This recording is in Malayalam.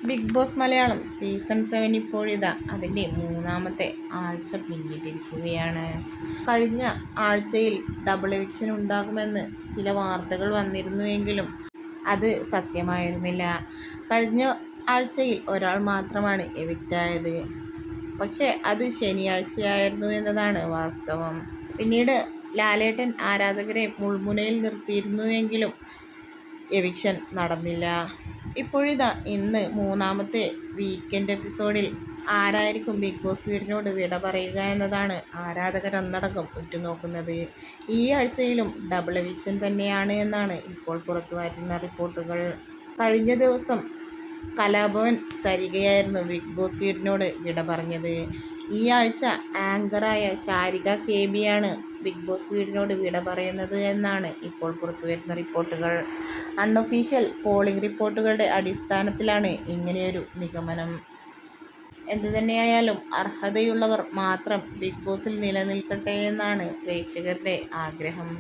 ബിഗ് ബോസ് മലയാളം സീസൺ 7 ഇപ്പോഴിതാ അതിൻ്റെ മൂന്നാമത്തെ ആഴ്ച പിന്നിട്ടിരിക്കുകയാണ്. കഴിഞ്ഞ ആഴ്ചയിൽ ഡബിൾ എവിക്ഷൻ ഉണ്ടാകുമെന്ന് ചില വാർത്തകൾ വന്നിരുന്നുവെങ്കിലും അത് സത്യമായിരുന്നില്ല. കഴിഞ്ഞ ആഴ്ചയിൽ ഒരാൾ മാത്രമാണ് എവിക്റ്റായത്. പക്ഷേ അത് ശനിയാഴ്ചയായിരുന്നു എന്നതാണ് വാസ്തവം. പിന്നീട് ലാലേട്ടൻ ആരാധകരെ മുൾമുനയിൽ നിർത്തിയിരുന്നുവെങ്കിലും എവിക്ഷൻ നടന്നില്ല. ഇപ്പോഴിതാ ഇന്ന് മൂന്നാമത്തെ വീക്കെൻഡ് എപ്പിസോഡിൽ ആരായിരിക്കും ബിഗ് ബോസ് വീടിനോട് വിട പറയുക എന്നതാണ് ആരാധകരൊന്നടങ്കം ഉറ്റുനോക്കുന്നത്. ഈ ആഴ്ചയിലും ഡബിൾ എവിക്ഷൻ തന്നെയാണ് എന്നാണ് ഇപ്പോൾ പുറത്തുവരുന്ന റിപ്പോർട്ടുകൾ. കഴിഞ്ഞ ദിവസം കലാഭവൻ സരികയായിരുന്നു ബിഗ് ബോസ് വീടിനോട് വിട പറഞ്ഞത്. ഈ ആഴ്ച ആങ്കറായ ശാരിക KB യാണ് ബിഗ് ബോസ് വീടിനോട് വിട പറയുന്നത് എന്നാണ് ഇപ്പോൾ പുറത്തുവരുന്ന റിപ്പോർട്ടുകൾ. അൺഒഫീഷ്യൽ പോളിംഗ് റിപ്പോർട്ടുകളുടെ അടിസ്ഥാനത്തിലാണ് ഇങ്ങനെയൊരു നിഗമനം. എന്തുതന്നെയായാലും അർഹതയുള്ളവർ മാത്രം ബിഗ് ബോസിൽ നിലനിൽക്കട്ടെ എന്നാണ് പ്രേക്ഷകരുടെ ആഗ്രഹം.